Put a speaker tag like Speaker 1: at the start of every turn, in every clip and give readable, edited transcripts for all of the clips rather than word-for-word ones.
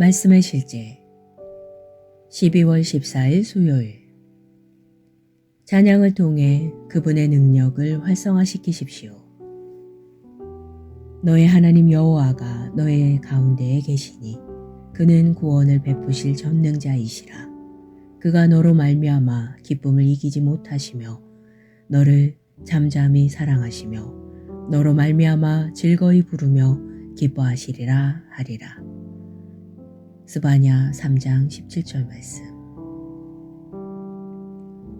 Speaker 1: 말씀의 실제 12월 14일 수요일 찬양을 통해 그분의 능력을 활성화시키십시오. 너의 하나님 여호와가 너의 가운데에 계시니 그는 구원을 베푸실 전능자이시라. 그가 너로 말미암아 기쁨을 이기지 못하시며 너를 잠잠히 사랑하시며 너로 말미암아 즐거이 부르며 기뻐하시리라 하리라. 스바냐 3장 17절 말씀.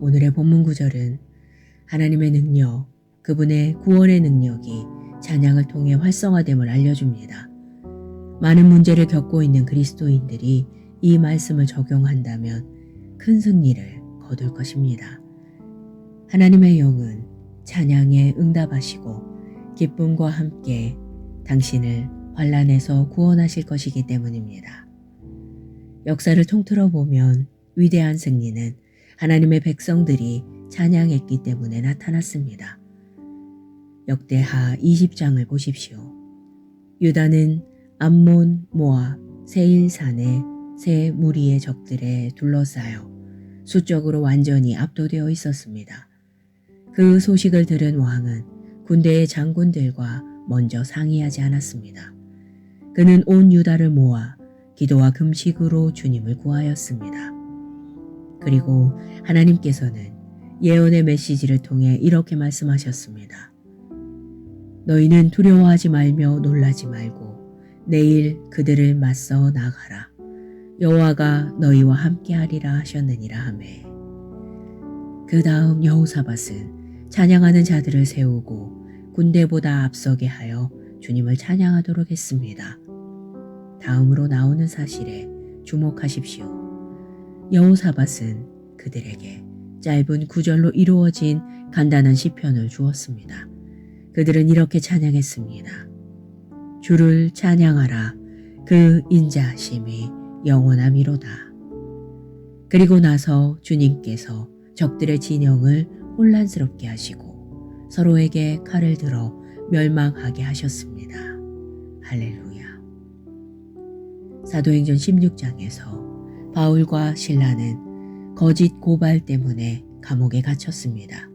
Speaker 1: 오늘의 본문 구절은 하나님의 능력, 그분의 구원의 능력이 찬양을 통해 활성화됨을 알려줍니다. 많은 문제를 겪고 있는 그리스도인들이 이 말씀을 적용한다면 큰 승리를 거둘 것입니다. 하나님의 영은 찬양에 응답하시고 기쁨과 함께 당신을 환난에서 구원하실 것이기 때문입니다. 역사를 통틀어 보면 위대한 승리는 하나님의 백성들이 찬양했기 때문에 나타났습니다. 역대하 20장을 보십시오. 유다는 암몬, 모압, 세일산의 세 무리의 적들에 둘러싸여 수적으로 완전히 압도되어 있었습니다. 그 소식을 들은 왕은 군대의 장군들과 먼저 상의하지 않았습니다. 그는 온 유다를 모아 기도와 금식으로 주님을 구하였습니다. 그리고 하나님께서는 예언의 메시지를 통해 이렇게 말씀하셨습니다. 너희는 두려워하지 말며 놀라지 말고 내일 그들을 맞서 나가라. 여호와가 너희와 함께하리라 하셨느니라 하매. 그 다음 여호사밧은 찬양하는 자들을 세우고 군대보다 앞서게 하여 주님을 찬양하도록 했습니다. 다음으로 나오는 사실에 주목하십시오. 여호사밧은 그들에게 짧은 구절로 이루어진 간단한 시편을 주었습니다. 그들은 이렇게 찬양했습니다. 주를 찬양하라. 그 인자하심이 영원함이로다. 그리고 나서 주님께서 적들의 진영을 혼란스럽게 하시고 서로에게 칼을 들어 멸망하게 하셨습니다. 할렐루야. 사도행전 16장에서 바울과 실라는 거짓 고발 때문에 감옥에 갇혔습니다.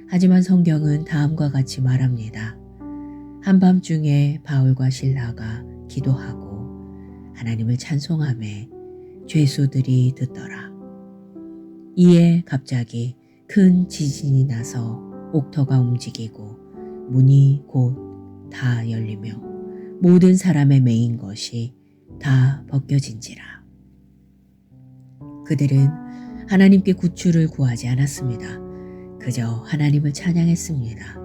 Speaker 1: 하지만 성경은 다음과 같이 말합니다. 한밤중에 바울과 실라가 기도하고 하나님을 찬송하매 죄수들이 듣더라. 이에 갑자기 큰 지진이 나서 옥터가 움직이고 문이 곧 다 열리며 모든 사람의 매인 것이 다 벗겨진지라. 그들은 하나님께 구출을 구하지 않았습니다. 그저 하나님을 찬양했습니다.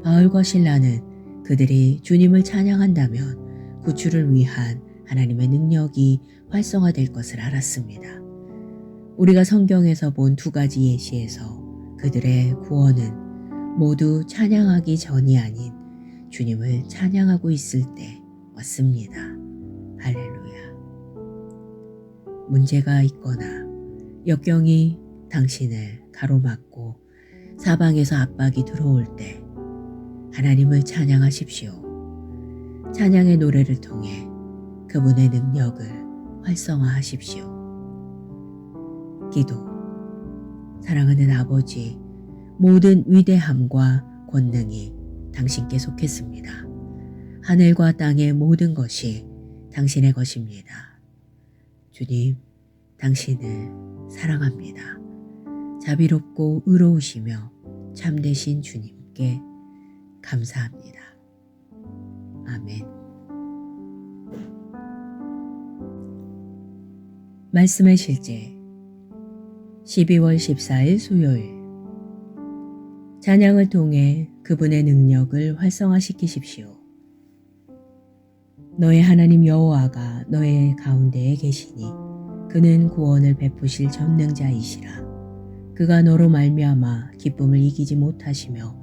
Speaker 1: 바울과 실라는 그들이 주님을 찬양한다면 구출을 위한 하나님의 능력이 활성화될 것을 알았습니다. 우리가 성경에서 본 두 가지 예시에서 그들의 구원은 모두 찬양하기 전이 아닌 주님을 찬양하고 있을 때 왔습니다. 할렐루야. 문제가 있거나 역경이 당신을 가로막고 사방에서 압박이 들어올 때 하나님을 찬양하십시오. 찬양의 노래를 통해 그분의 능력을 활성화하십시오. 기도. 사랑하는 아버지, 모든 위대함과 권능이 당신께 속했습니다. 하늘과 땅의 모든 것이 당신의 것입니다. 주님, 당신을 사랑합니다. 자비롭고 의로우시며 참되신 주님께 감사합니다. 아멘. 말씀의 실제 12월 14일 수요일 찬양을 통해 그분의 능력을 활성화시키십시오. 너의 하나님 여호와가 너의 가운데에 계시니 그는 구원을 베푸실 전능자이시라. 그가 너로 말미암아 기쁨을 이기지 못하시며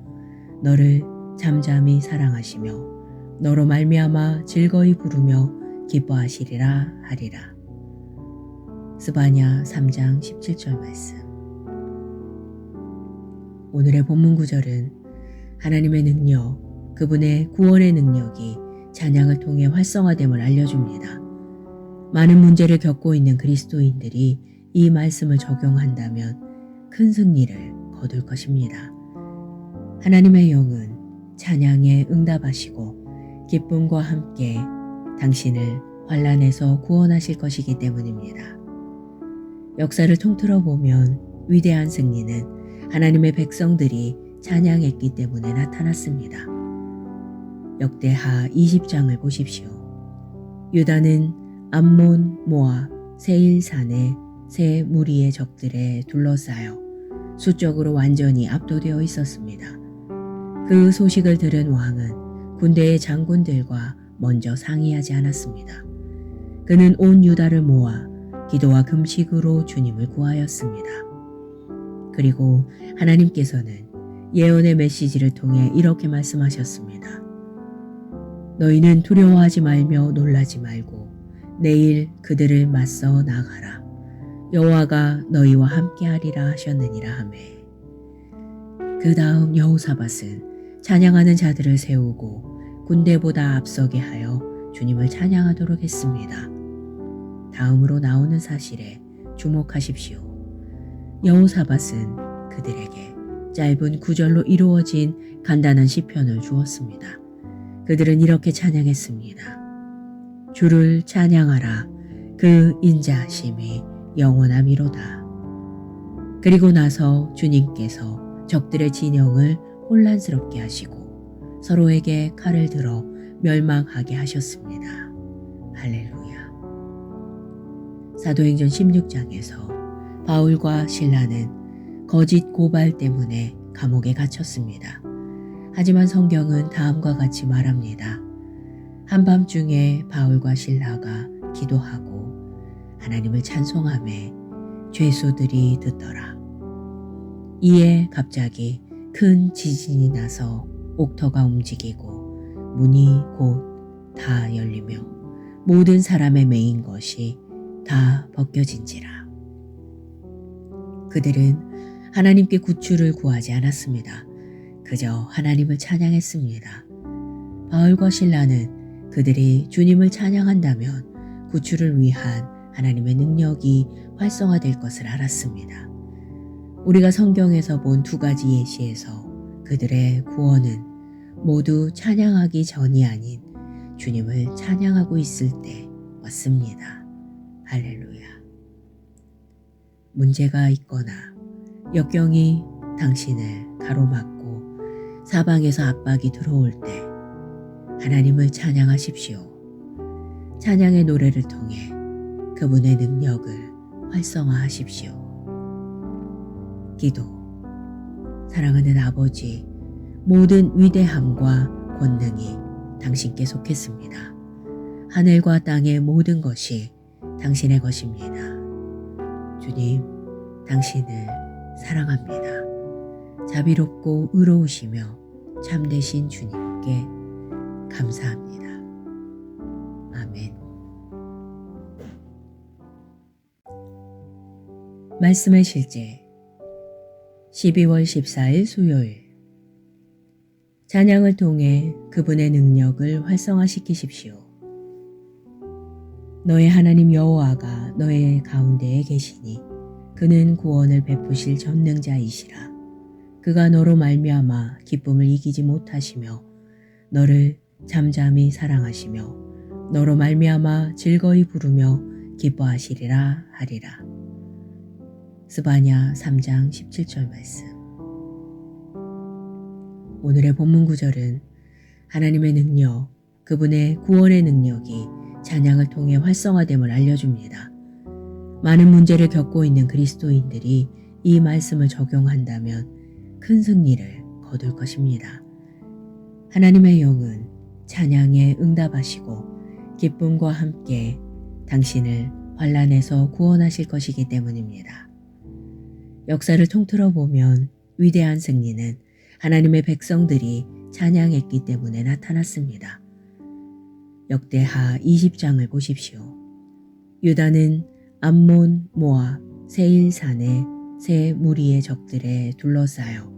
Speaker 1: 너를 잠잠히 사랑하시며 너로 말미암아 즐거이 부르며 기뻐하시리라 하리라. 스바냐 3장 17절 말씀. 오늘의 본문 구절은 하나님의 능력, 그분의 구원의 능력이 찬양을 통해 활성화됨을 알려줍니다. 많은 문제를 겪고 있는 그리스도인들이 이 말씀을 적용한다면 큰 승리를 거둘 것입니다. 하나님의 영은 찬양에 응답하시고 기쁨과 함께 당신을 환난에서 구원하실 것이기 때문입니다. 역사를 통틀어 보면 위대한 승리는 하나님의 백성들이 찬양했기 때문에 나타났습니다. 역대하 20장을 보십시오. 유다는 암몬, 모압, 세일산의 세 무리의 적들에 둘러싸여 수적으로 완전히 압도되어 있었습니다. 그 소식을 들은 왕은 군대의 장군들과 먼저 상의하지 않았습니다. 그는 온 유다를 모아 기도와 금식으로 주님을 구하였습니다. 그리고 하나님께서는 예언의 메시지를 통해 이렇게 말씀하셨습니다. 너희는 두려워하지 말며 놀라지 말고 내일 그들을 맞서 나가라. 여호와가 너희와 함께하리라 하셨느니라 하매. 그 다음 여호사밧은 찬양하는 자들을 세우고 군대보다 앞서게 하여 주님을 찬양하도록 했습니다. 다음으로 나오는 사실에 주목하십시오. 여호사밧은 그들에게 짧은 구절로 이루어진 간단한 시편을 주었습니다. 그들은 이렇게 찬양했습니다. 주를 찬양하라. 그 인자하심이 영원함이로다. 그리고 나서 주님께서 적들의 진영을 혼란스럽게 하시고 서로에게 칼을 들어 멸망하게 하셨습니다. 할렐루야. 사도행전 16장에서 바울과 실라는 거짓 고발 때문에 감옥에 갇혔습니다. 하지만 성경은 다음과 같이 말합니다. 한밤중에 바울과 실라가 기도하고 하나님을 찬송하매 죄수들이 듣더라. 이에 갑자기 큰 지진이 나서 옥터가 움직이고 문이 곧 다 열리며 모든 사람의 매인 것이 다 벗겨진지라. 그들은 하나님께 구출을 구하지 않았습니다. 그저 하나님을 찬양했습니다. 바울과 실라는 그들이 주님을 찬양한다면 구출을 위한 하나님의 능력이 활성화될 것을 알았습니다. 우리가 성경에서 본 두 가지 예시에서 그들의 구원은 모두 찬양하기 전이 아닌 주님을 찬양하고 있을 때 왔습니다. 할렐루야. 문제가 있거나 역경이 당신을 가로막고 사방에서 압박이 들어올 때 하나님을 찬양하십시오. 찬양의 노래를 통해 그분의 능력을 활성화하십시오. 기도. 사랑하는 아버지, 모든 위대함과 권능이 당신께 속했습니다. 하늘과 땅의 모든 것이 당신의 것입니다. 주님, 당신을 사랑합니다. 자비롭고 의로우시며 참되신 주님께 감사합니다. 아멘. 말씀의 실제 12월 14일 수요일. 찬양을 통해 그분의 능력을 활성화시키십시오. 너의 하나님 여호와가 너의 가운데에 계시니 그는 구원을 베푸실 전능자이시라. 그가 너로 말미암아 기쁨을 이기지 못하시며 너를 잠잠히 사랑하시며 너로 말미암아 즐거이 부르며 기뻐하시리라 하리라. 스바냐 3장 17절 말씀. 오늘의 본문 구절은 하나님의 능력, 그분의 구원의 능력이 찬양을 통해 활성화됨을 알려줍니다. 많은 문제를 겪고 있는 그리스도인들이 이 말씀을 적용한다면 큰 승리를 거둘 것입니다. 하나님의 영은 찬양에 응답하시고 기쁨과 함께 당신을 환난에서 구원하실 것이기 때문입니다. 역사를 통틀어 보면 위대한 승리는 하나님의 백성들이 찬양했기 때문에 나타났습니다. 역대하 20장을 보십시오. 유다는 암몬, 모압, 세일산의 세 무리의 적들에 둘러싸여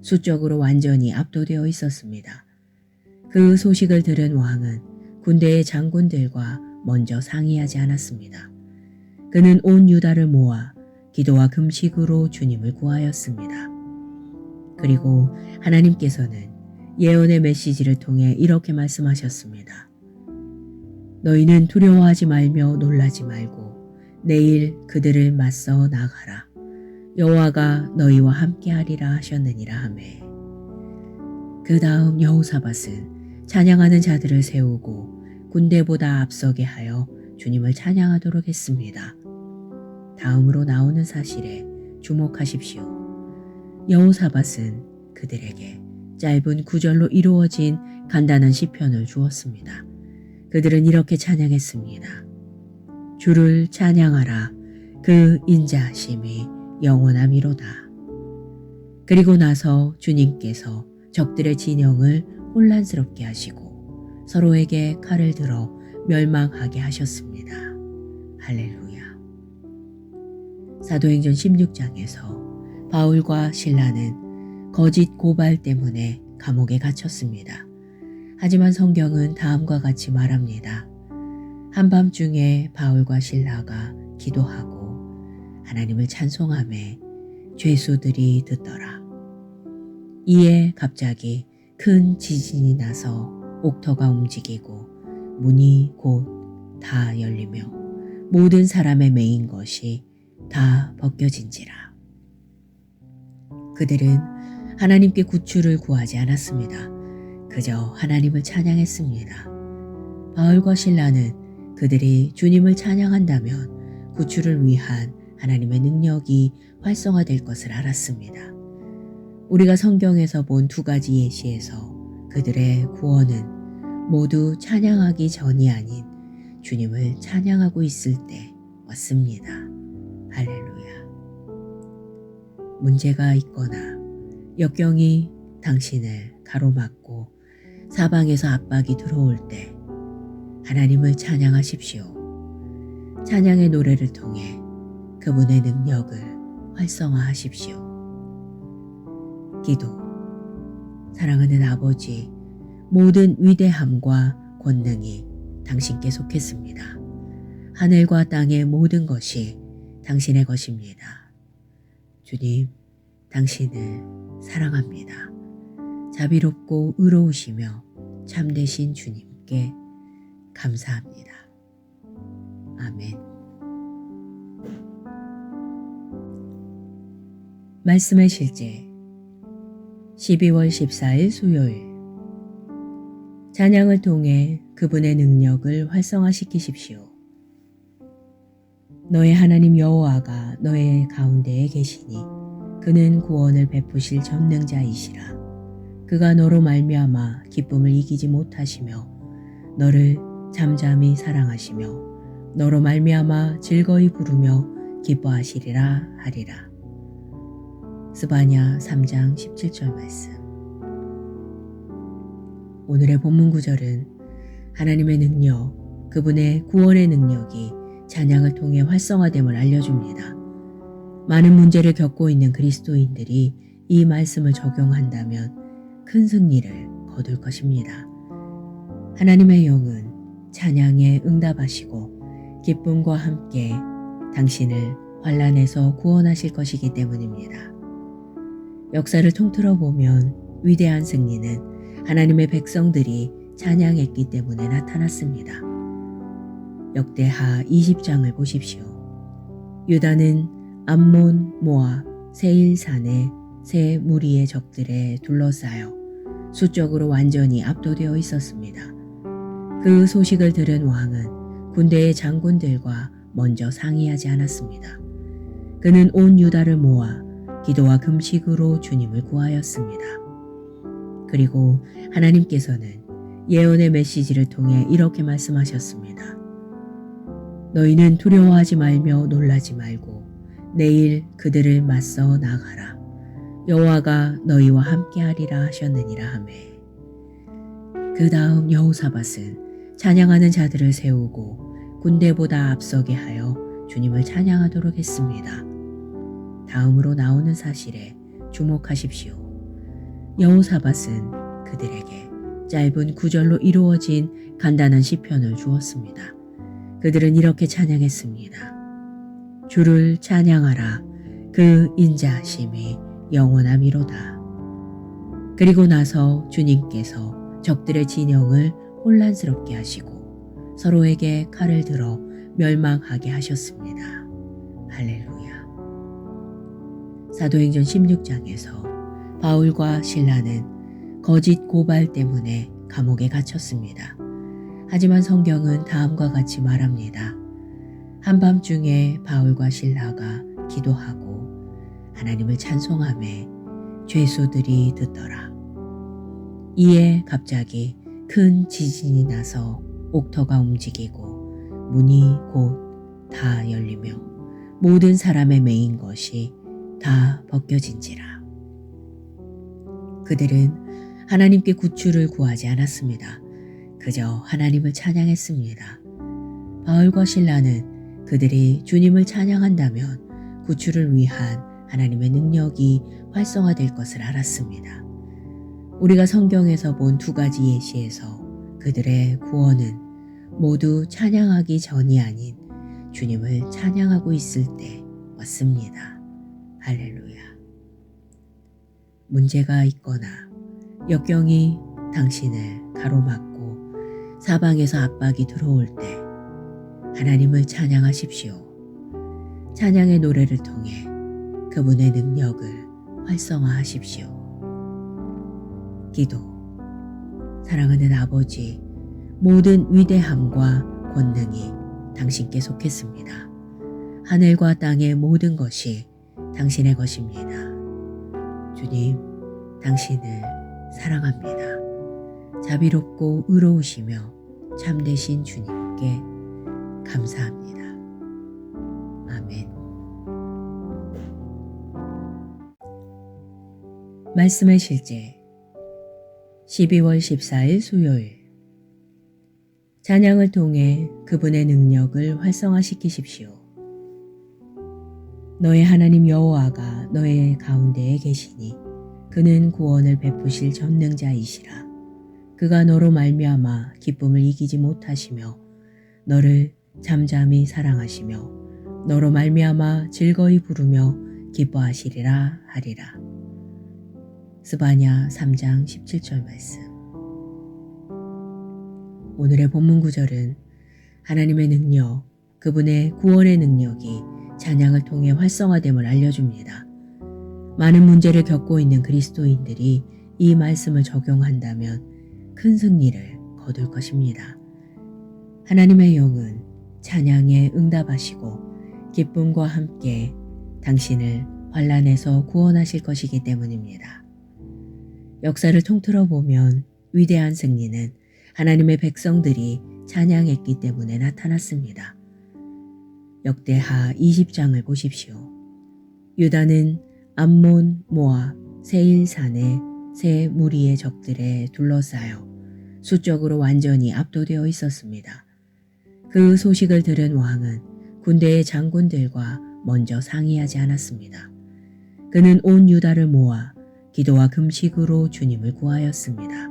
Speaker 1: 수적으로 완전히 압도되어 있었습니다. 그 소식을 들은 왕은 군대의 장군들과 먼저 상의하지 않았습니다. 그는 온 유다를 모아 기도와 금식으로 주님을 구하였습니다. 그리고 하나님께서는 예언의 메시지를 통해 이렇게 말씀하셨습니다. 너희는 두려워하지 말며 놀라지 말고 내일 그들을 맞서 나가라. 여호와가 너희와 함께하리라 하셨느니라 하매. 그 다음 여호사밧은 찬양하는 자들을 세우고 군대보다 앞서게 하여 주님을 찬양하도록 했습니다. 다음으로 나오는 사실에 주목하십시오. 여호사밧은 그들에게 짧은 구절로 이루어진 간단한 시편을 주었습니다. 그들은 이렇게 찬양했습니다. 주를 찬양하라. 그 인자하심이 영원함이로다. 그리고 나서 주님께서 적들의 진영을 혼란스럽게 하시고 서로에게 칼을 들어 멸망하게 하셨습니다. 할렐루야. 사도행전 16장에서 바울과 실라는 거짓 고발 때문에 감옥에 갇혔습니다. 하지만 성경은 다음과 같이 말합니다. 한밤중에 바울과 실라가 기도하고 하나님을 찬송하매 죄수들이 듣더라. 이에 갑자기 큰 지진이 나서 옥터가 움직이고 문이 곧 다 열리며 모든 사람의 매인 것이 다 벗겨진지라. 그들은 하나님께 구출을 구하지 않았습니다. 그저 하나님을 찬양했습니다. 바울과 실라는 그들이 주님을 찬양한다면 구출을 위한 하나님의 능력이 활성화될 것을 알았습니다. 우리가 성경에서 본 두 가지 예시에서 그들의 구원은 모두 찬양하기 전이 아닌 주님을 찬양하고 있을 때 왔습니다. 할렐루야. 문제가 있거나 역경이 당신을 가로막고 사방에서 압박이 들어올 때 하나님을 찬양하십시오. 찬양의 노래를 통해 그분의 능력을 활성화하십시오. 기도. 사랑하는 아버지, 모든 위대함과 권능이 당신께 속했습니다. 하늘과 땅의 모든 것이 당신의 것입니다. 주님, 당신을 사랑합니다. 자비롭고 의로우시며 참되신 주님께 감사합니다. 아멘. 말씀의 실제 12월 14일 수요일. 찬양을 통해 그분의 능력을 활성화시키십시오. 너의 하나님 여호와가 너의 가운데에 계시니 그는 구원을 베푸실 전능자이시라. 그가 너로 말미암아 기쁨을 이기지 못하시며 너를 잠잠히 사랑하시며 너로 말미암아 즐거이 부르며 기뻐하시리라 하리라. 스바냐 3장 17절 말씀. 오늘의 본문 구절은 하나님의 능력, 그분의 구원의 능력이 찬양을 통해 활성화됨을 알려줍니다. 많은 문제를 겪고 있는 그리스도인들이 이 말씀을 적용한다면 큰 승리를 거둘 것입니다. 하나님의 영은 찬양에 응답하시고 기쁨과 함께 당신을 환난에서 구원하실 것이기 때문입니다. 역사를 통틀어 보면 위대한 승리는 하나님의 백성들이 찬양했기 때문에 나타났습니다. 역대하 20장을 보십시오. 유다는 암몬, 모압, 세일산의 세 무리의 적들에 둘러싸여 수적으로 완전히 압도되어 있었습니다. 그 소식을 들은 왕은 군대의 장군들과 먼저 상의하지 않았습니다. 그는 온 유다를 모아 기도와 금식으로 주님을 구하였습니다. 그리고 하나님께서는 예언의 메시지를 통해 이렇게 말씀하셨습니다. 너희는 두려워하지 말며 놀라지 말고 내일 그들을 맞서 나가라. 여호와가 너희와 함께하리라 하셨느니라 하매. 그 다음 여호사밧은 찬양하는 자들을 세우고 군대보다 앞서게 하여 주님을 찬양하도록 했습니다. 다음으로 나오는 사실에 주목하십시오. 여호사밧은 그들에게 짧은 구절로 이루어진 간단한 시편을 주었습니다. 그들은 이렇게 찬양했습니다. 주를 찬양하라. 그 인자하심이 영원함이로다. 그리고 나서 주님께서 적들의 진영을 혼란스럽게 하시고 서로에게 칼을 들어 멸망하게 하셨습니다. 할렐루야. 사도행전 16장에서 바울과 실라는 거짓 고발 때문에 감옥에 갇혔습니다. 하지만 성경은 다음과 같이 말합니다. 한밤중에 바울과 실라가 기도하고 하나님을 찬송하매 죄수들이 듣더라. 이에 갑자기 큰 지진이 나서 옥터가 움직이고 문이 곧 다 열리며 모든 사람의 매인 것이 다 벗겨진지라. 그들은 하나님께 구출을 구하지 않았습니다. 그저 하나님을 찬양했습니다. 바울과 실라는 그들이 주님을 찬양한다면 구출을 위한 하나님의 능력이 활성화될 것을 알았습니다. 우리가 성경에서 본 두 가지 예시에서 그들의 구원은 모두 찬양하기 전이 아닌 주님을 찬양하고 있을 때 왔습니다. 할렐루야. 문제가 있거나 역경이 당신을 가로막고 사방에서 압박이 들어올 때 하나님을 찬양하십시오. 찬양의 노래를 통해 그분의 능력을 활성화하십시오. 기도. 사랑하는 아버지, 모든 위대함과 권능이 당신께 속했습니다. 하늘과 땅의 모든 것이 당신의 것입니다. 주님, 당신을 사랑합니다. 자비롭고 의로우시며 참되신 주님께 감사합니다. 아멘. 말씀의 실제 12월 14일 수요일. 찬양을 통해 그분의 능력을 활성화시키십시오. 너의 하나님 여호와가 너의 가운데에 계시니 그는 구원을 베푸실 전능자이시라. 그가 너로 말미암아 기쁨을 이기지 못하시며 너를 잠잠히 사랑하시며 너로 말미암아 즐거이 부르며 기뻐하시리라 하리라. 스바냐 3장 17절 말씀. 오늘의 본문 구절은 하나님의 능력, 그분의 구원의 능력이 찬양을 통해 활성화됨을 알려줍니다. 많은 문제를 겪고 있는 그리스도인들이 이 말씀을 적용한다면 큰 승리를 거둘 것입니다. 하나님의 영은 찬양에 응답하시고 기쁨과 함께 당신을 환난에서 구원하실 것이기 때문입니다. 역사를 통틀어 보면 위대한 승리는 하나님의 백성들이 찬양했기 때문에 나타났습니다. 역대하 20장을 보십시오. 유다는 암몬, 모압, 세일산의 세 무리의 적들에 둘러싸여 수적으로 완전히 압도되어 있었습니다. 그 소식을 들은 왕은 군대의 장군들과 먼저 상의하지 않았습니다. 그는 온 유다를 모아 기도와 금식으로 주님을 구하였습니다.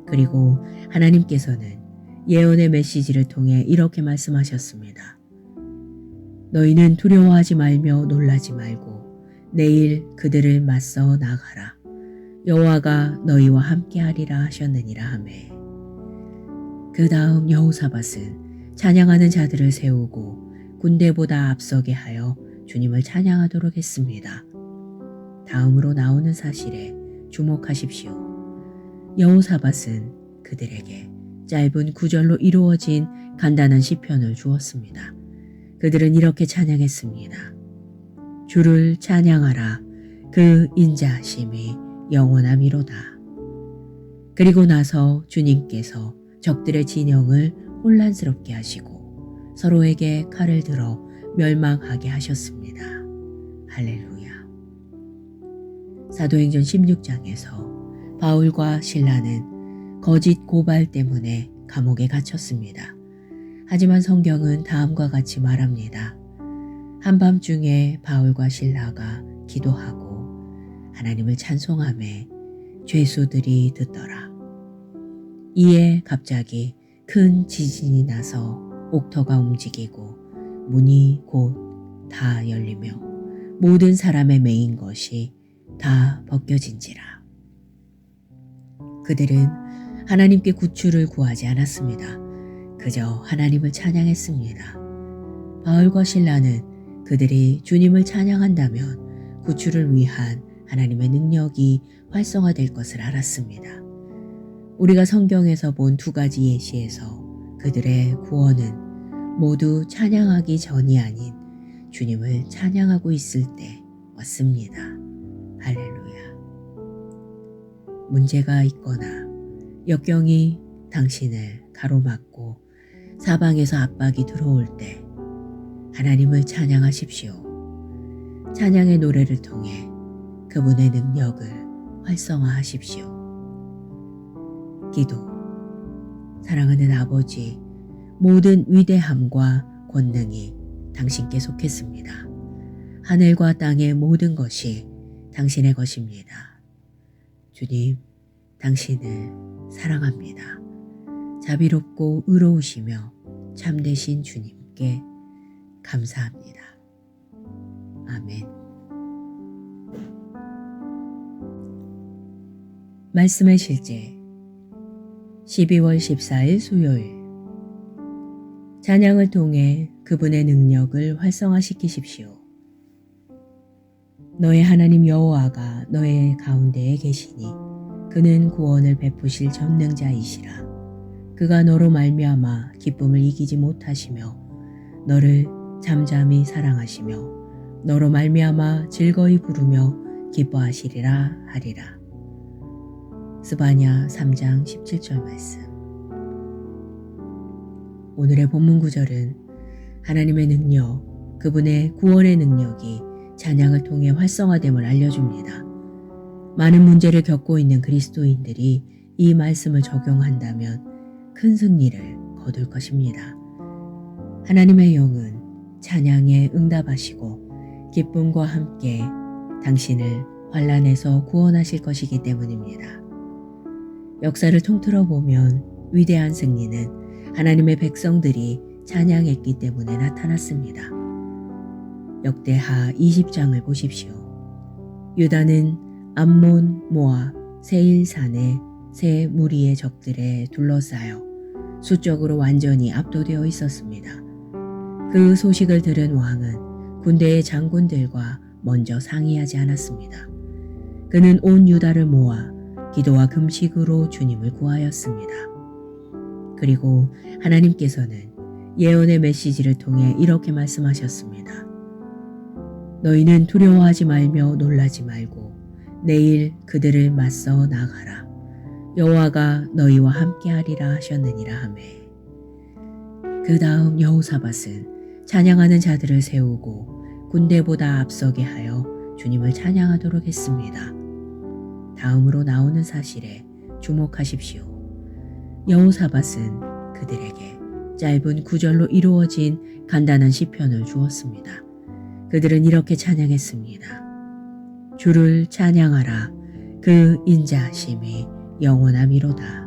Speaker 1: 그리고 하나님께서는 예언의 메시지를 통해 이렇게 말씀하셨습니다. 너희는 두려워하지 말며 놀라지 말고 내일 그들을 맞서 나가라. 여호와가 너희와 함께하리라 하셨느니라 하매. 그 다음 여호사밧은 찬양하는 자들을 세우고 군대보다 앞서게 하여 주님을 찬양하도록 했습니다. 다음으로 나오는 사실에 주목하십시오. 여호사밧은 그들에게 짧은 구절로 이루어진 간단한 시편을 주었습니다. 그들은 이렇게 찬양했습니다. 주를 찬양하라. 그 인자하심이 영원함이로다. 그리고 나서 주님께서 적들의 진영을 혼란스럽게 하시고 서로에게 칼을 들어 멸망하게 하셨습니다. 할렐루야. 사도행전 16장에서 바울과 실라는 거짓 고발 때문에 감옥에 갇혔습니다. 하지만 성경은 다음과 같이 말합니다. 한밤중에 바울과 실라가 기도하고 하나님을 찬송하매 죄수들이 듣더라. 이에 갑자기 큰 지진이 나서 옥터가 움직이고 문이 곧 다 열리며 모든 사람의 매인 것이 다 벗겨진지라. 그들은 하나님께 구출을 구하지 않았습니다. 그저 하나님을 찬양했습니다. 바울과 실라는 그들이 주님을 찬양한다면 구출을 위한 하나님의 능력이 활성화될 것을 알았습니다. 우리가 성경에서 본 두 가지 예시에서 그들의 구원은 모두 찬양하기 전이 아닌 주님을 찬양하고 있을 때 왔습니다. 할렐루야. 문제가 있거나 역경이 당신을 가로막고 사방에서 압박이 들어올 때 하나님을 찬양하십시오. 찬양의 노래를 통해 그분의 능력을 활성화하십시오. 기도. 사랑하는 아버지, 모든 위대함과 권능이 당신께 속했습니다. 하늘과 땅의 모든 것이 당신의 것입니다. 주님, 당신을 사랑합니다. 자비롭고 의로우시며 참되신 주님께 감사합니다. 아멘. 말씀의 실제 12월 14일 수요일. 찬양을 통해 그분의 능력을 활성화시키십시오. 너의 하나님 여호와가 너의 가운데에 계시니 그는 구원을 베푸실 전능자이시라. 그가 너로 말미암아 기쁨을 이기지 못하시며 너를 잠잠히 사랑하시며 너로 말미암아 즐거이 부르며 기뻐하시리라 하리라. 스바냐 3장 17절 말씀. 오늘의 본문 구절은 하나님의 능력, 그분의 구원의 능력이 찬양을 통해 활성화됨을 알려줍니다. 많은 문제를 겪고 있는 그리스도인들이 이 말씀을 적용한다면 큰 승리를 거둘 것입니다. 하나님의 영은 찬양에 응답하시고 기쁨과 함께 당신을 환난에서 구원하실 것이기 때문입니다. 역사를 통틀어 보면 위대한 승리는 하나님의 백성들이 찬양했기 때문에 나타났습니다. 역대하 20장을 보십시오. 유다는 암몬, 모압, 세일산의 세 무리의 적들에 둘러싸여 수적으로 완전히 압도되어 있었습니다. 그 소식을 들은 왕은 군대의 장군들과 먼저 상의하지 않았습니다. 그는 온 유다를 모아 기도와 금식으로 주님을 구하였습니다. 그리고 하나님께서는 예언의 메시지를 통해 이렇게 말씀하셨습니다. 너희는 두려워하지 말며 놀라지 말고 내일 그들을 맞서 나가라. 여호와가 너희와 함께하리라 하셨느니라 하매. 그 다음 여호사밧은 찬양하는 자들을 세우고 군대보다 앞서게 하여 주님을 찬양하도록 했습니다. 다음으로 나오는 사실에 주목하십시오. 여호사밧은 그들에게 짧은 구절로 이루어진 간단한 시편을 주었습니다. 그들은 이렇게 찬양했습니다. 주를 찬양하라. 그 인자하심이 영원함이로다.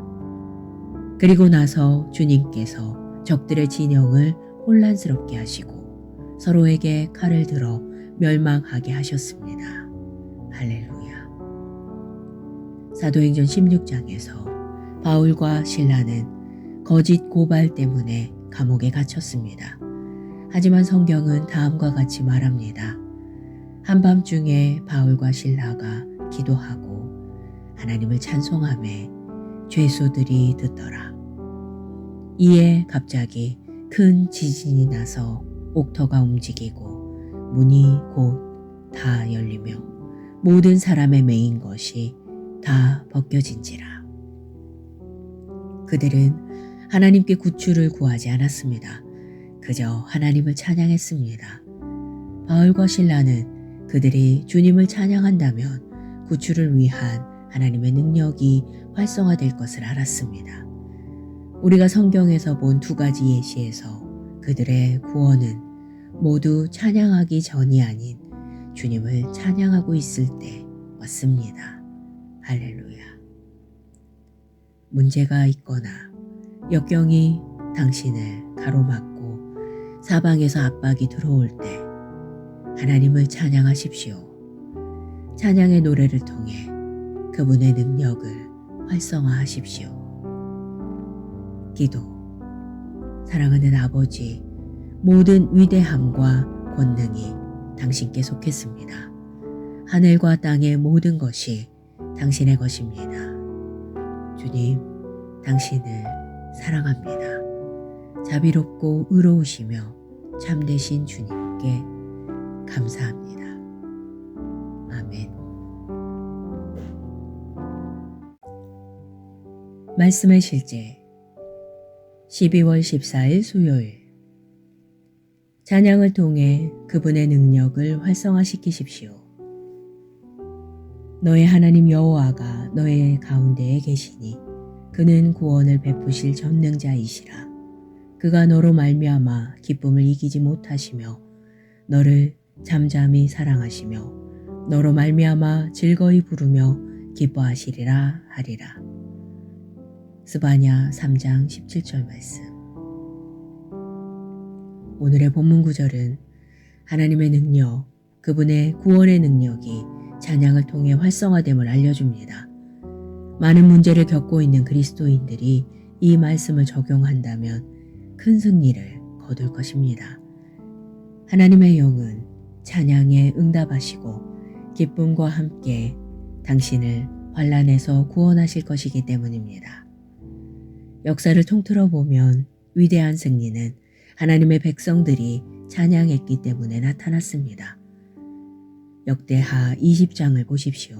Speaker 1: 그리고 나서 주님께서 적들의 진영을 혼란스럽게 하시고 서로에게 칼을 들어 멸망하게 하셨습니다. 할렐루야. 사도행전 16장에서 바울과 실라는 거짓 고발 때문에 감옥에 갇혔습니다. 하지만 성경은 다음과 같이 말합니다. 한밤중에 바울과 실라가 기도하고 하나님을 찬송하매 죄수들이 듣더라. 이에 갑자기 큰 지진이 나서 옥터가 움직이고 문이 곧 다 열리며 모든 사람의 매인 것이 다 벗겨진지라. 그들은 하나님께 구출을 구하지 않았습니다. 그저 하나님을 찬양했습니다. 바울과 실라는 그들이 주님을 찬양한다면 구출을 위한 하나님의 능력이 활성화될 것을 알았습니다. 우리가 성경에서 본 두 가지 예시에서 그들의 구원은 모두 찬양하기 전이 아닌 주님을 찬양하고 있을 때 왔습니다. 할렐루야. 문제가 있거나 역경이 당신을 가로막고 사방에서 압박이 들어올 때 하나님을 찬양하십시오. 찬양의 노래를 통해 그분의 능력을 활성화하십시오. 기도. 사랑하는 아버지, 모든 위대함과 권능이 당신께 속했습니다. 하늘과 땅의 모든 것이 당신의 것입니다. 주님, 당신을 사랑합니다. 자비롭고 의로우시며 참되신 주님께 감사합니다. 아멘. 말씀의 실제 12월 14일 수요일. 찬양을 통해 그분의 능력을 활성화시키십시오. 너의 하나님 여호와가 너의 가운데에 계시니 그는 구원을 베푸실 전능자이시라. 그가 너로 말미암아 기쁨을 이기지 못하시며 너를 잠잠히 사랑하시며 너로 말미암아 즐거이 부르며 기뻐하시리라 하리라. 스바냐 3장 17절 말씀. 오늘의 본문 구절은 하나님의 능력, 그분의 구원의 능력이 찬양을 통해 활성화됨을 알려줍니다. 많은 문제를 겪고 있는 그리스도인들이 이 말씀을 적용한다면 큰 승리를 거둘 것입니다. 하나님의 영은 찬양에 응답하시고 기쁨과 함께 당신을 환난에서 구원하실 것이기 때문입니다. 역사를 통틀어 보면 위대한 승리는 하나님의 백성들이 찬양했기 때문에 나타났습니다. 역대하 20장을 보십시오.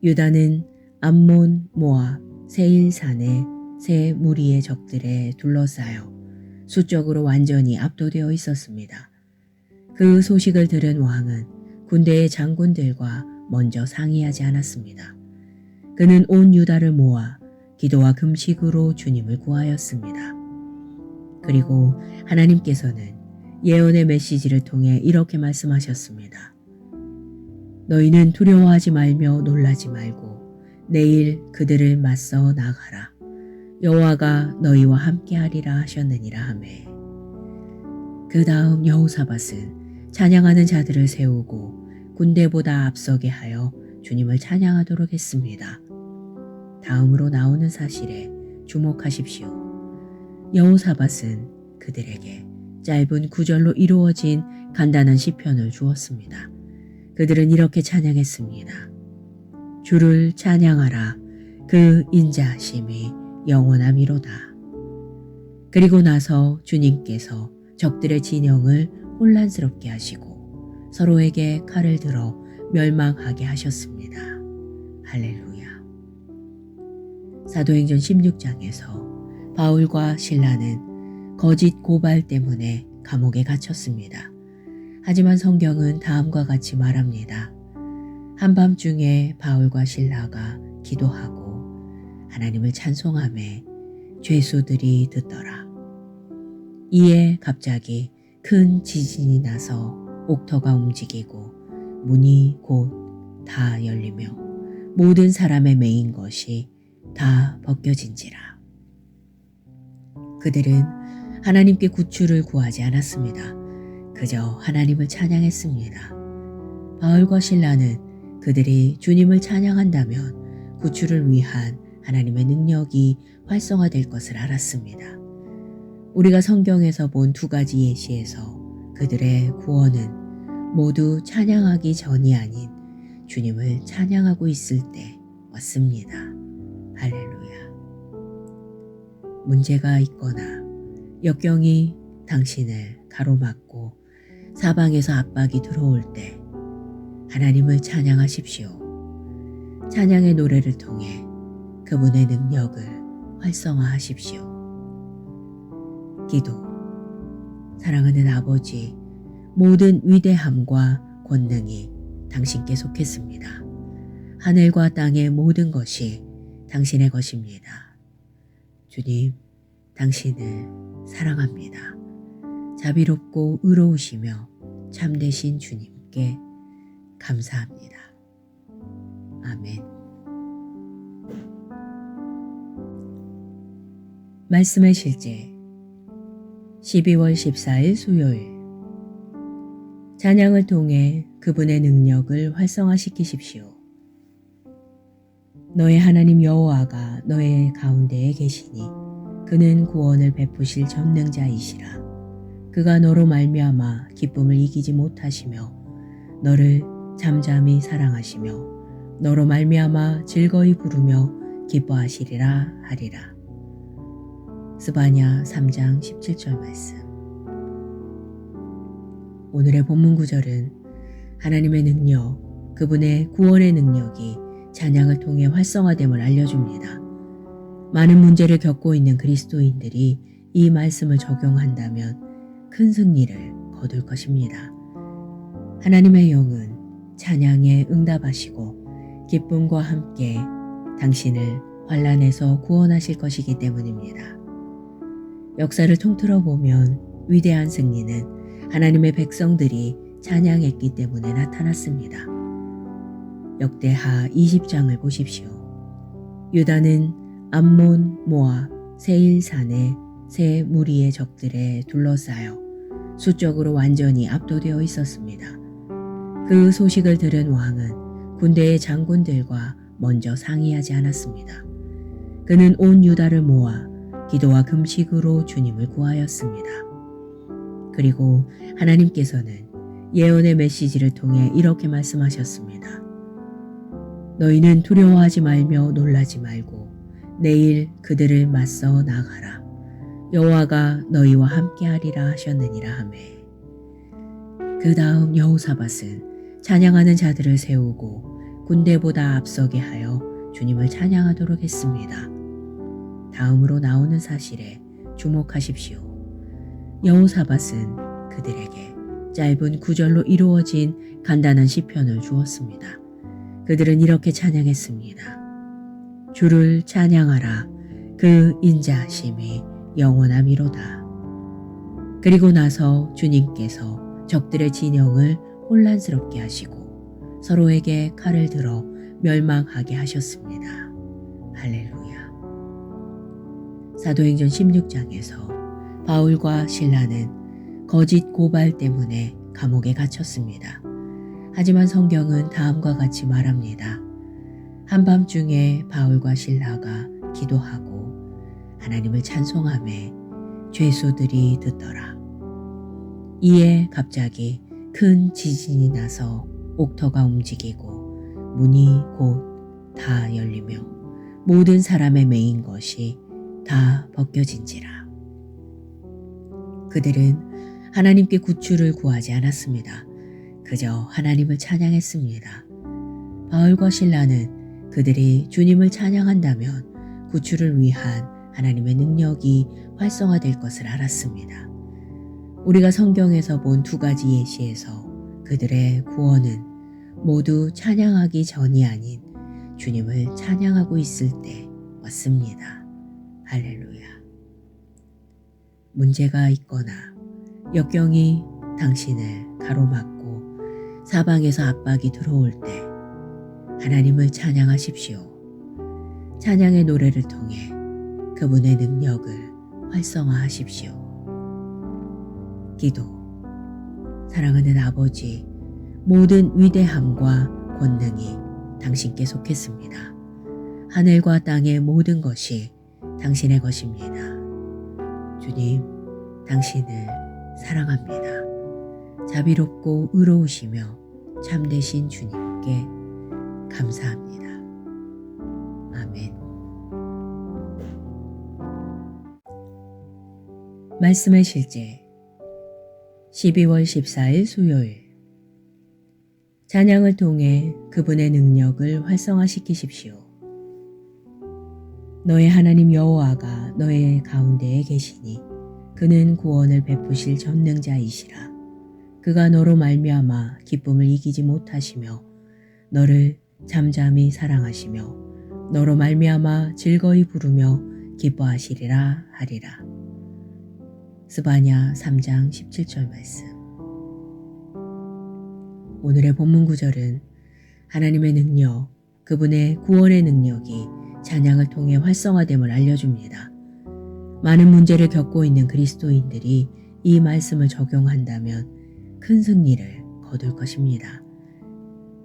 Speaker 1: 유다는 암몬, 모압, 세일산의 세 무리의 적들에 둘러싸여 수적으로 완전히 압도되어 있었습니다. 그 소식을 들은 왕은 군대의 장군들과 먼저 상의하지 않았습니다. 그는 온 유다를 모아 기도와 금식으로 주님을 구하였습니다. 그리고 하나님께서는 예언의 메시지를 통해 이렇게 말씀하셨습니다. 너희는 두려워하지 말며 놀라지 말고 내일 그들을 맞서 나가라. 여호와가 너희와 함께하리라 하셨느니라 하매. 그 다음 여호사밧은 찬양하는 자들을 세우고 군대보다 앞서게 하여 주님을 찬양하도록 했습니다. 다음으로 나오는 사실에 주목하십시오. 여호사밧은 그들에게 짧은 구절로 이루어진 간단한 시편을 주었습니다. 그들은 이렇게 찬양했습니다. 주를 찬양하라. 그 인자하심이 영원함이로다. 그리고 나서 주님께서 적들의 진영을 혼란스럽게 하시고 서로에게 칼을 들어 멸망하게 하셨습니다. 할렐루야. 사도행전 16장에서 바울과 실라는 거짓 고발 때문에 감옥에 갇혔습니다. 하지만 성경은 다음과 같이 말합니다. 한밤중에 바울과 실라가 기도하고 하나님을 찬송하매 죄수들이 듣더라. 이에 갑자기 큰 지진이 나서 옥터가 움직이고 문이 곧 다 열리며 모든 사람의 매인 것이 다 벗겨진지라. 그들은 하나님께 구출을 구하지 않았습니다. 그저 하나님을 찬양했습니다. 바울과 실라는 그들이 주님을 찬양한다면 구출을 위한 하나님의 능력이 활성화될 것을 알았습니다. 우리가 성경에서 본 두 가지 예시에서 그들의 구원은 모두 찬양하기 전이 아닌 주님을 찬양하고 있을 때 왔습니다. 할렐루야. 문제가 있거나 역경이 당신을 가로막고 사방에서 압박이 들어올 때 하나님을 찬양하십시오. 찬양의 노래를 통해 그분의 능력을 활성화하십시오. 기도. 사랑하는 아버지, 모든 위대함과 권능이 당신께 속했습니다. 하늘과 땅의 모든 것이 당신의 것입니다. 주님, 당신을 사랑합니다. 자비롭고 의로우시며 참되신 주님께 감사합니다. 아멘. 말씀의 실제 12월 14일 수요일 찬양을 통해 그분의 능력을 활성화시키십시오. 너의 하나님 여호와가 너의 가운데에 계시니 그는 구원을 베푸실 전능자이시라. 그가 너로 말미암아 기쁨을 이기지 못하시며 너를 잠잠히 사랑하시며 너로 말미암아 즐거이 부르며 기뻐하시리라 하리라. 스바냐 3장 17절 말씀. 오늘의 본문 구절은 하나님의 능력, 그분의 구원의 능력이 찬양을 통해 활성화됨을 알려줍니다. 많은 문제를 겪고 있는 그리스도인들이 이 말씀을 적용한다면 큰 승리를 거둘 것입니다. 하나님의 영은 찬양에 응답하시고 기쁨과 함께 당신을 환난에서 구원하실 것이기 때문입니다. 역사를 통틀어 보면 위대한 승리는 하나님의 백성들이 찬양했기 때문에 나타났습니다. 역대하 20장을 보십시오. 유다는 암몬, 모압, 세일산의 세 무리의 적들에 둘러싸여 수적으로 완전히 압도되어 있었습니다. 그 소식을 들은 왕은 군대의 장군들과 먼저 상의하지 않았습니다. 그는 온 유다를 모아 기도와 금식으로 주님을 구하였습니다. 그리고 하나님께서는 예언의 메시지를 통해 이렇게 말씀하셨습니다. 너희는 두려워하지 말며 놀라지 말고 내일 그들을 맞서 나가라. 여호와가 너희와 함께하리라 하셨느니라 하매. 그 다음 여호사밧은 찬양하는 자들을 세우고 군대보다 앞서게 하여 주님을 찬양하도록 했습니다. 다음으로 나오는 사실에 주목하십시오. 여호사밧은 그들에게 짧은 구절로 이루어진 간단한 시편을 주었습니다. 그들은 이렇게 찬양했습니다. 주를 찬양하라. 그 인자하심이 영원함이로다. 그리고 나서 주님께서 적들의 진영을 혼란스럽게 하시고 서로에게 칼을 들어 멸망하게 하셨습니다. 할렐루야. 사도행전 16장에서 바울과 실라는 거짓 고발 때문에 감옥에 갇혔습니다. 하지만 성경은 다음과 같이 말합니다. 한밤중에 바울과 실라가 기도하고 하나님을 찬송하매 죄수들이 듣더라. 이에 갑자기 큰 지진이 나서 옥터가 움직이고 문이 곧 다 열리며 모든 사람의 매인 것이 다 벗겨진지라. 그들은 하나님께 구출을 구하지 않았습니다. 그저 하나님을 찬양했습니다. 바울과 실라는 그들이 주님을 찬양한다면 구출을 위한 하나님의 능력이 활성화될 것을 알았습니다. 우리가 성경에서 본 두 가지 예시에서 그들의 구원은 모두 찬양하기 전이 아닌 주님을 찬양하고 있을 때 왔습니다. 할렐루야. 문제가 있거나 역경이 당신을 가로막고 사방에서 압박이 들어올 때 하나님을 찬양하십시오. 찬양의 노래를 통해 그분의 능력을 활성화하십시오. 기도. 사랑하는 아버지, 모든 위대함과 권능이 당신께 속했습니다. 하늘과 땅의 모든 것이 당신의 것입니다. 주님, 당신을 사랑합니다. 자비롭고 의로우시며 참되신 주님께 감사합니다. 아멘. 말씀의 실제 12월 14일 수요일 찬양을 통해 그분의 능력을 활성화시키십시오. 너의 하나님 여호와가 너의 가운데에 계시니 그는 구원을 베푸실 전능자이시라. 그가 너로 말미암아 기쁨을 이기지 못하시며 너를 잠잠히 사랑하시며 너로 말미암아 즐거이 부르며 기뻐하시리라 하리라. 스바냐 3장 17절 말씀. 오늘의 본문 구절은 하나님의 능력, 그분의 구원의 능력이 찬양을 통해 활성화됨을 알려줍니다. 많은 문제를 겪고 있는 그리스도인들이 이 말씀을 적용한다면 큰 승리를 거둘 것입니다.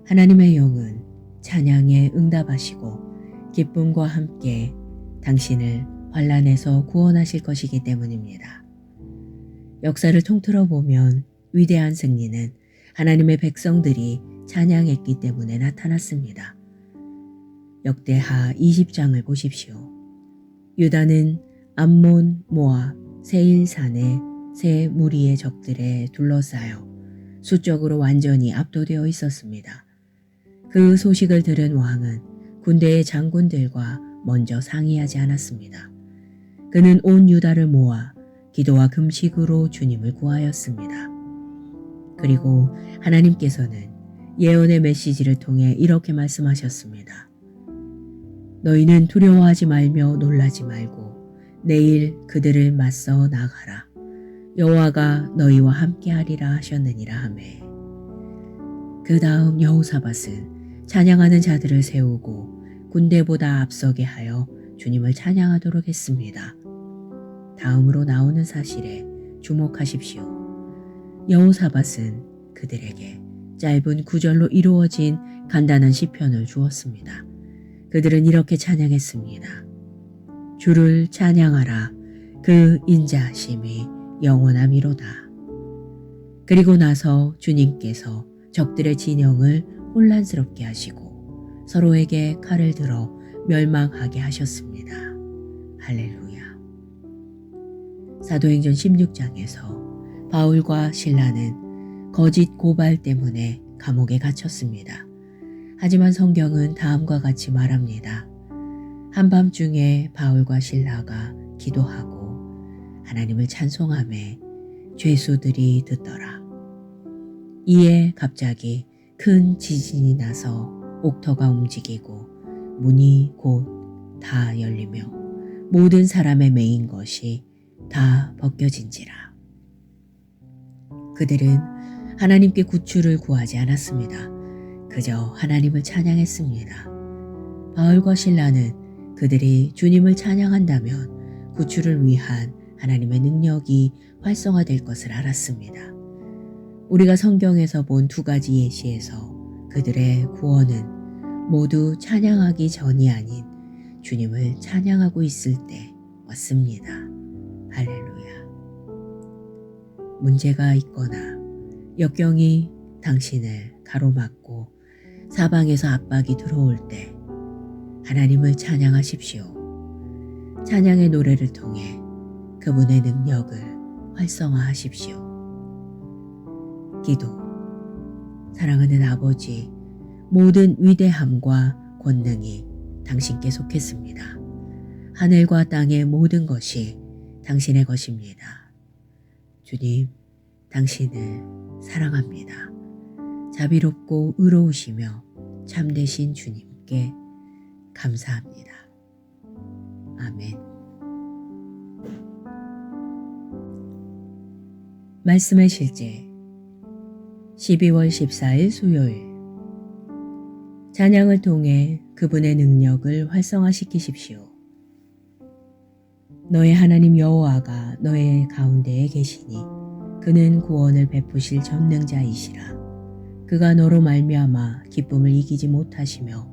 Speaker 1: 하나님의 영은 찬양에 응답하시고 기쁨과 함께 당신을 환난에서 구원하실 것이기 때문입니다. 역사를 통틀어 보면 위대한 승리는 하나님의 백성들이 찬양했기 때문에 나타났습니다. 역대하 20장을 보십시오. 유다는 암몬, 모압, 세일산의 세 무리의 적들에 둘러싸여 수적으로 완전히 압도되어 있었습니다. 그 소식을 들은 왕은 군대의 장군들과 먼저 상의하지 않았습니다. 그는 온 유다를 모아 기도와 금식으로 주님을 구하였습니다. 그리고 하나님께서는 예언의 메시지를 통해 이렇게 말씀하셨습니다. 너희는 두려워하지 말며 놀라지 말고 내일 그들을 맞서 나가라. 여호와가 너희와 함께하리라 하셨느니라 하매. 그 다음 여호사밧은 찬양하는 자들을 세우고 군대보다 앞서게 하여 주님을 찬양하도록 했습니다. 다음으로 나오는 사실에 주목하십시오. 여호사밧은 그들에게 짧은 구절로 이루어진 간단한 시편을 주었습니다. 그들은 이렇게 찬양했습니다. 주를 찬양하라. 그 인자하심이 영원함이로다. 그리고 나서 주님께서 적들의 진영을 혼란스럽게 하시고 서로에게 칼을 들어 멸망하게 하셨습니다. 할렐루야. 사도행전 16장에서 바울과 실라는 거짓 고발 때문에 감옥에 갇혔습니다. 하지만 성경은 다음과 같이 말합니다. 한밤중에 바울과 실라가 기도하고 하나님을 찬송하매 죄수들이 듣더라. 이에 갑자기 큰 지진이 나서 옥터가 움직이고 문이 곧 다 열리며 모든 사람의 매인 것이 다 벗겨진지라. 그들은 하나님께 구출을 구하지 않았습니다. 그저 하나님을 찬양했습니다. 바울과 실라는 그들이 주님을 찬양한다면 구출을 위한 하나님의 능력이 활성화될 것을 알았습니다. 우리가 성경에서 본 두 가지 예시에서 그들의 구원은 모두 찬양하기 전이 아닌 주님을 찬양하고 있을 때 왔습니다. 할렐루야. 문제가 있거나 역경이 당신을 가로막고 사방에서 압박이 들어올 때 하나님을 찬양하십시오. 찬양의 노래를 통해 그분의 능력을 활성화하십시오. 기도. 사랑하는 아버지, 모든 위대함과 권능이 당신께 속했습니다. 하늘과 땅의 모든 것이 당신의 것입니다. 주님, 당신을 사랑합니다. 자비롭고 의로우시며 참되신 주님께 감사합니다. 아멘. 말씀의 실제 12월 14일 수요일. 찬양을 통해 그분의 능력을 활성화시키십시오. 너의 하나님 여호와가 너의 가운데에 계시니 그는 구원을 베푸실 전능자이시라. 그가 너로 말미암아 기쁨을 이기지 못하시며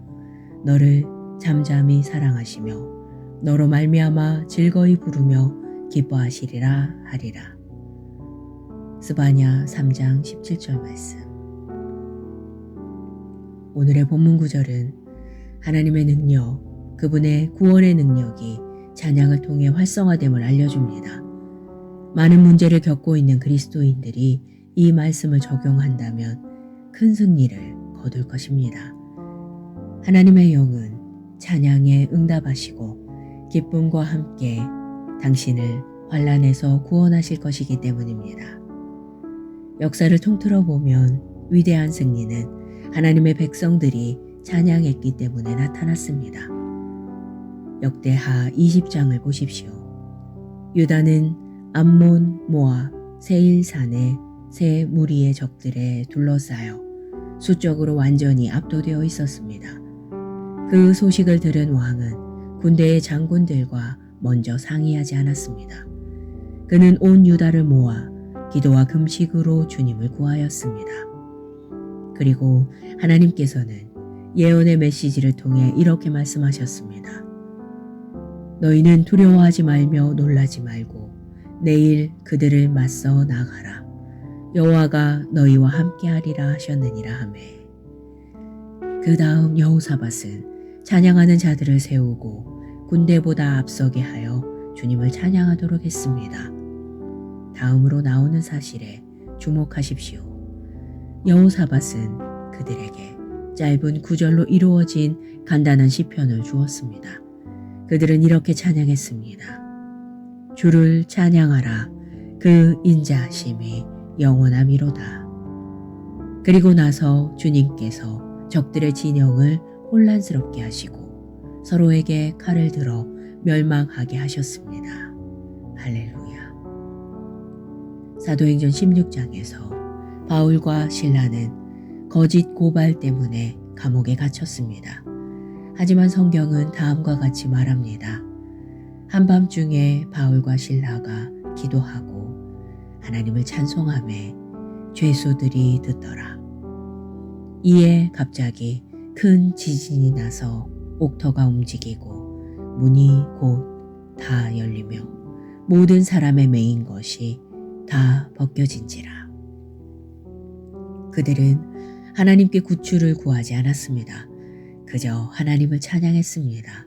Speaker 1: 너를 잠잠히 사랑하시며 너로 말미암아 즐거이 부르며 기뻐하시리라 하리라. 스바냐 3장 17절 말씀. 오늘의 본문 구절은 하나님의 능력, 그분의 구원의 능력이 찬양을 통해 활성화됨을 알려줍니다. 많은 문제를 겪고 있는 그리스도인들이 이 말씀을 적용한다면 큰 승리를 거둘 것입니다. 하나님의 영은 찬양에 응답하시고 기쁨과 함께 당신을 환난에서 구원하실 것이기 때문입니다. 역사를 통틀어 보면 위대한 승리는 하나님의 백성들이 찬양했기 때문에 나타났습니다. 역대하 20장을 보십시오. 유다는 암몬, 모압, 세일산의 세 무리의 적들에 둘러싸여 수적으로 완전히 압도되어 있었습니다. 그 소식을 들은 왕은 군대의 장군들과 먼저 상의하지 않았습니다. 그는 온 유다를 모아 기도와 금식으로 주님을 구하였습니다. 그리고 하나님께서는 예언의 메시지를 통해 이렇게 말씀하셨습니다. 너희는 두려워하지 말며 놀라지 말고 내일 그들을 맞서 나가라. 여호와가 너희와 함께하리라 하셨느니라 하매. 그 다음 여호사밧은 찬양하는 자들을 세우고 군대보다 앞서게 하여 주님을 찬양하도록 했습니다. 다음으로 나오는 사실에 주목하십시오. 여호사밧은 그들에게 짧은 구절로 이루어진 간단한 시편을 주었습니다. 그들은 이렇게 찬양했습니다. 주를 찬양하라. 그 인자하심이 영원함이로다. 그리고 나서 주님께서 적들의 진영을 혼란스럽게 하시고 서로에게 칼을 들어 멸망하게 하셨습니다. 할렐루야. 사도행전 16장에서 바울과 실라는 거짓 고발 때문에 감옥에 갇혔습니다. 하지만 성경은 다음과 같이 말합니다. 한밤중에 바울과 실라가 기도하고 하나님을 찬송하매 죄수들이 듣더라. 이에 갑자기 큰 지진이 나서 옥터가 움직이고 문이 곧 다 열리며 모든 사람의 매인 것이 다 벗겨진지라. 그들은 하나님께 구출을 구하지 않았습니다. 그저 하나님을 찬양했습니다.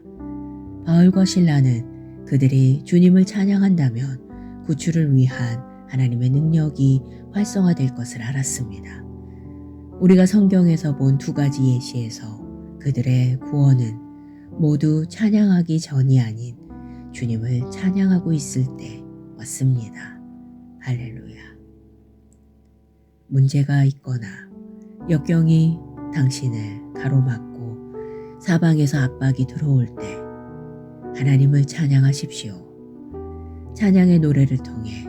Speaker 1: 바울과 실라는 그들이 주님을 찬양한다면 구출을 위한 하나님의 능력이 활성화될 것을 알았습니다. 우리가 성경에서 본 두 가지 예시에서 그들의 구원은 모두 찬양하기 전이 아닌 주님을 찬양하고 있을 때 왔습니다. 할렐루야. 문제가 있거나 역경이 당신을 가로막고 사방에서 압박이 들어올 때 하나님을 찬양하십시오. 찬양의 노래를 통해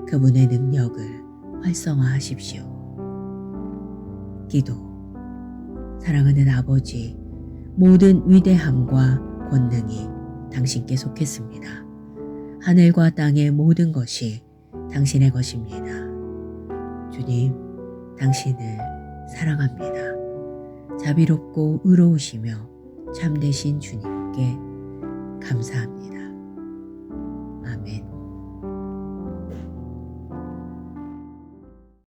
Speaker 1: 그분의 능력을 활성화하십시오. 기도. 사랑하는 아버지, 모든 위대함과 권능이 당신께 속했습니다. 하늘과 땅의 모든 것이 당신의 것입니다. 주님, 당신을 사랑합니다. 자비롭고 의로우시며 참되신 주님께 감사합니다. 아멘.